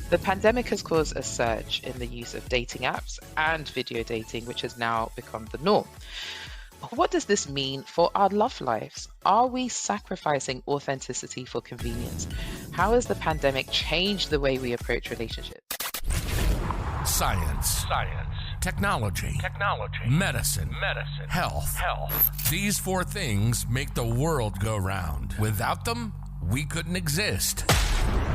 The pandemic has caused a surge in the use of dating apps and video dating, which has now become the norm. What does this mean for our love lives? Are we sacrificing authenticity for convenience? How has the pandemic changed the way we approach relationships? Science. Technology. Medicine. Health. These four things make the world go round. Without them, we couldn't exist.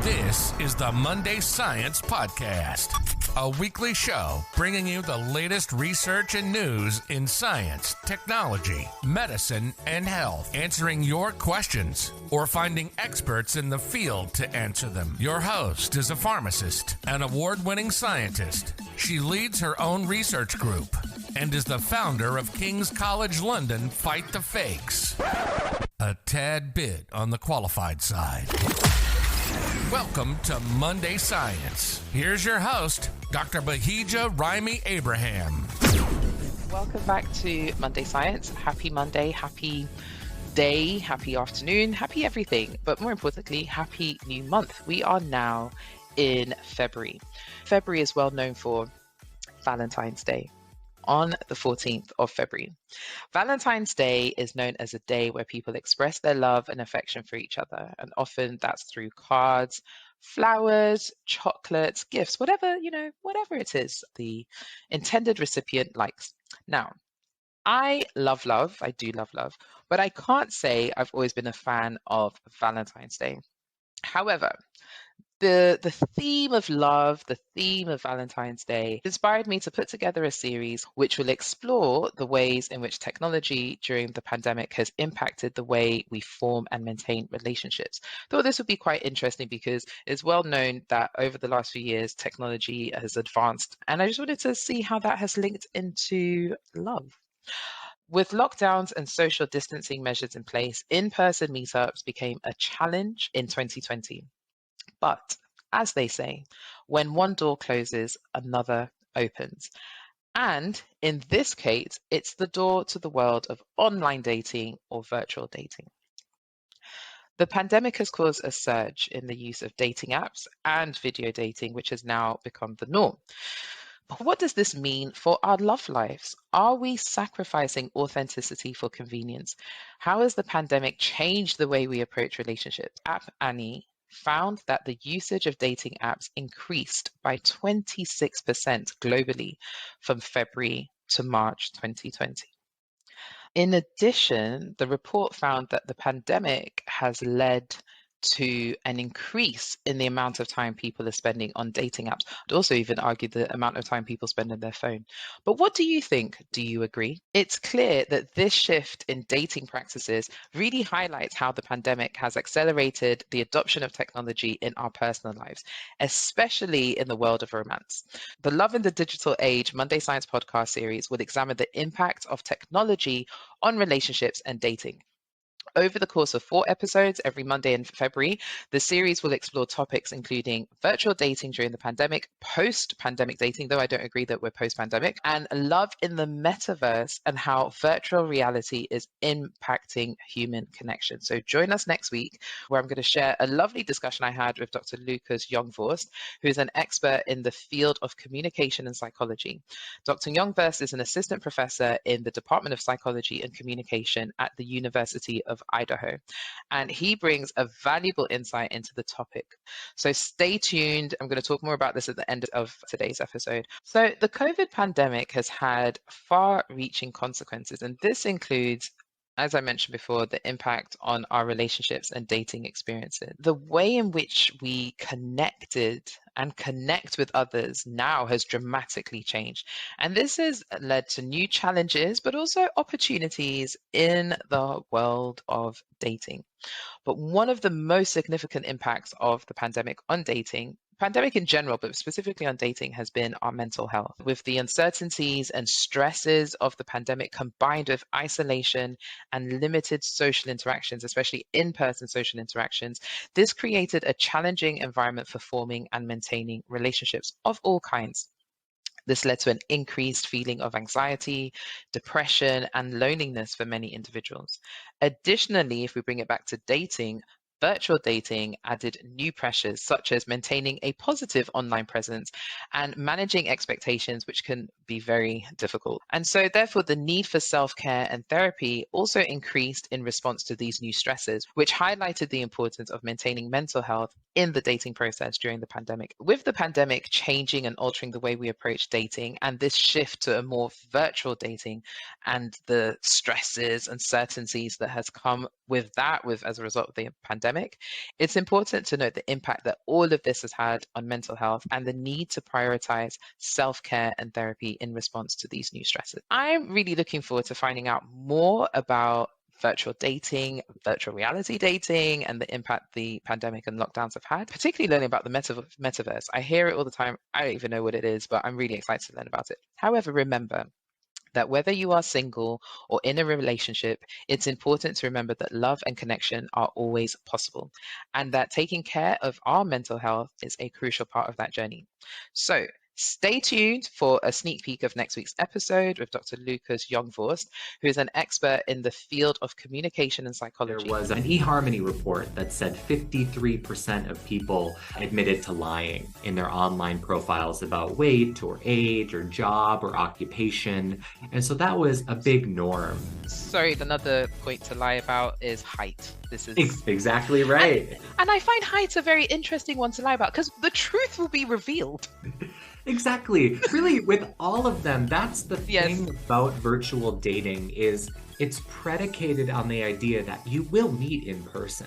This is the Monday Science Podcast, a weekly show bringing you the latest research and news in science, technology, medicine, and health, answering your questions or finding experts in the field to answer them. Your host is a pharmacist, an award-winning scientist. She leads her own research group and is the founder of King's College London Fight the Fakes. A tad bit on the qualified side. Welcome to Monday Science. Here's your host, Dr. Bahijja Raimi-Abraham. Welcome back to Monday Science. Happy Monday, happy day, happy afternoon, happy everything, but more importantly, happy new month. We are now in February. February is well known for Valentine's Day. On the 14th of February. Valentine's Day is known as a day where people express their love and affection for each other. And often that's through cards, flowers, chocolates, gifts, whatever it is the intended recipient likes. Now, I do love love, but I can't say I've always been a fan of Valentine's Day. However, the theme of love, the theme of Valentine's Day inspired me to put together a series which will explore the ways in which technology during the pandemic has impacted the way we form and maintain relationships. Thought this would be quite interesting because it's well known that over the last few years, technology has advanced, and I just wanted to see how that has linked into love. With lockdowns and social distancing measures in place, in-person meetups became a challenge in 2020. But as they say, when one door closes, another opens. And in this case, it's the door to the world of online dating or virtual dating. The pandemic has caused a surge in the use of dating apps and video dating, which has now become the norm. But what does this mean for our love lives? Are we sacrificing authenticity for convenience? How has the pandemic changed the way we approach relationships? App Annie found that the usage of dating apps increased by 26% globally from February to March 2020. In addition, the report found that the pandemic has led to an increase in the amount of time people are spending on dating apps. I'd also even argue the amount of time people spend on their phone. But what do you think? Do you agree? It's clear that this shift in dating practices really highlights how the pandemic has accelerated the adoption of technology in our personal lives, especially in the world of romance. The Love in the Digital Age Monday Science podcast series will examine the impact of technology on relationships and dating. Over the course of 4 episodes every Monday in February, the series will explore topics including virtual dating during the pandemic, post-pandemic dating, though I don't agree that we're post-pandemic, and love in the metaverse and how virtual reality is impacting human connection. So join us next week where I'm going to share a lovely discussion I had with Dr. Lucas Jongvorst, who is an expert in the field of communication and psychology. Dr. Jongvorst is an assistant professor in the Department of Psychology and Communication at the University of Idaho, and he brings a valuable insight into the topic. So stay tuned. I'm going to talk more about this at the end of today's episode. So the COVID pandemic has had far-reaching consequences, and this includes, as I mentioned before, the impact on our relationships and dating experiences. The way in which we connected and connect with others now has dramatically changed. And this has led to new challenges, but also opportunities in the world of dating. But one of the most significant impacts of the pandemic on dating, pandemic in general, but specifically on dating, has been our mental health. With the uncertainties and stresses of the pandemic combined with isolation and limited social interactions, especially in-person social interactions, this created a challenging environment for forming and maintaining relationships of all kinds. This led to an increased feeling of anxiety, depression, and loneliness for many individuals. Additionally, if we bring it back to dating, virtual dating added new pressures, such as maintaining a positive online presence and managing expectations, which can be very difficult. And so, therefore, the need for self-care and therapy also increased in response to these new stresses, which highlighted the importance of maintaining mental health in the dating process during the pandemic. With the pandemic changing and altering the way we approach dating, and this shift to a more virtual dating and the stresses, uncertainties that has come with that, as a result of the pandemic, it's important to note the impact that all of this has had on mental health and the need to prioritize self-care and therapy in response to these new stresses. I'm really looking forward to finding out more about virtual dating, virtual reality dating, and the impact the pandemic and lockdowns have had, particularly learning about the metaverse. I hear it all the time. I don't even know what it is, but I'm really excited to learn about it. However, remember that whether you are single or in a relationship, it's important to remember that love and connection are always possible, and that taking care of our mental health is a crucial part of that journey. So stay tuned for a sneak peek of next week's episode with Dr. Lucas Jongvorst, who is an expert in the field of communication and psychology. There was an eHarmony report that said 53% of people admitted to lying in their online profiles about weight or age or job or occupation. And so that was a big norm. Sorry, another point to lie about is height. This is exactly right. And I find height a very interesting one to lie about because the truth will be revealed. Exactly. Really, with all of them, that's the thing about virtual dating is it's predicated on the idea that you will meet in person.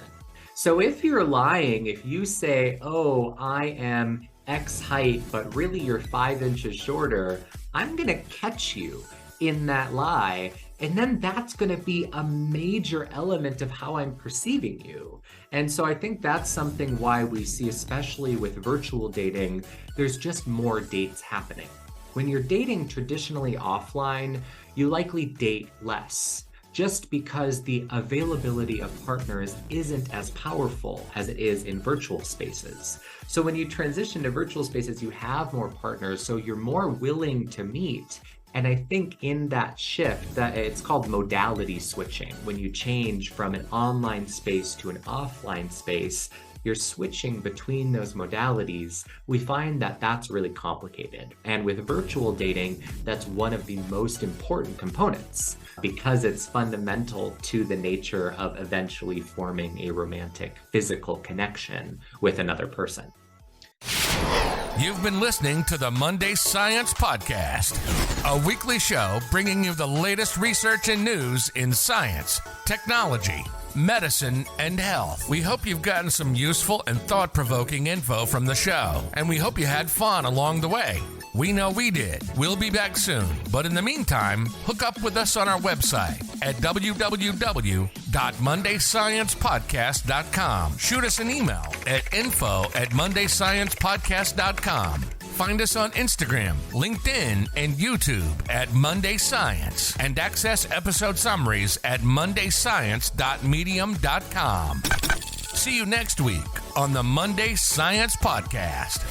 So if you're lying, if you say, oh, I am X height, but really you're 5 inches shorter, I'm going to catch you in that lie. And then that's going to be a major element of how I'm perceiving you. And so I think that's something why we see, especially with virtual dating, there's just more dates happening. When you're dating traditionally offline, you likely date less, just because the availability of partners isn't as powerful as it is in virtual spaces. So when you transition to virtual spaces, you have more partners, so you're more willing to meet. And I think in that shift, that it's called modality switching. When you change from an online space to an offline space, you're switching between those modalities. We find that that's really complicated. And with virtual dating, that's one of the most important components because it's fundamental to the nature of eventually forming a romantic physical connection with another person. You've been listening to the Monday Science Podcast, a weekly show bringing you the latest research and news in science, technology, medicine, and health. We hope you've gotten some useful and thought-provoking info from the show, and we hope you had fun along the way. We know we did. We'll be back soon. But in the meantime, hook up with us on our website at www.mondaysciencepodcast.com. Shoot us an email at info@mondaysciencepodcast.com. Find us on Instagram, LinkedIn, and YouTube at Monday Science, and access episode summaries at mondayscience.medium.com. See you next week on the Monday Science Podcast.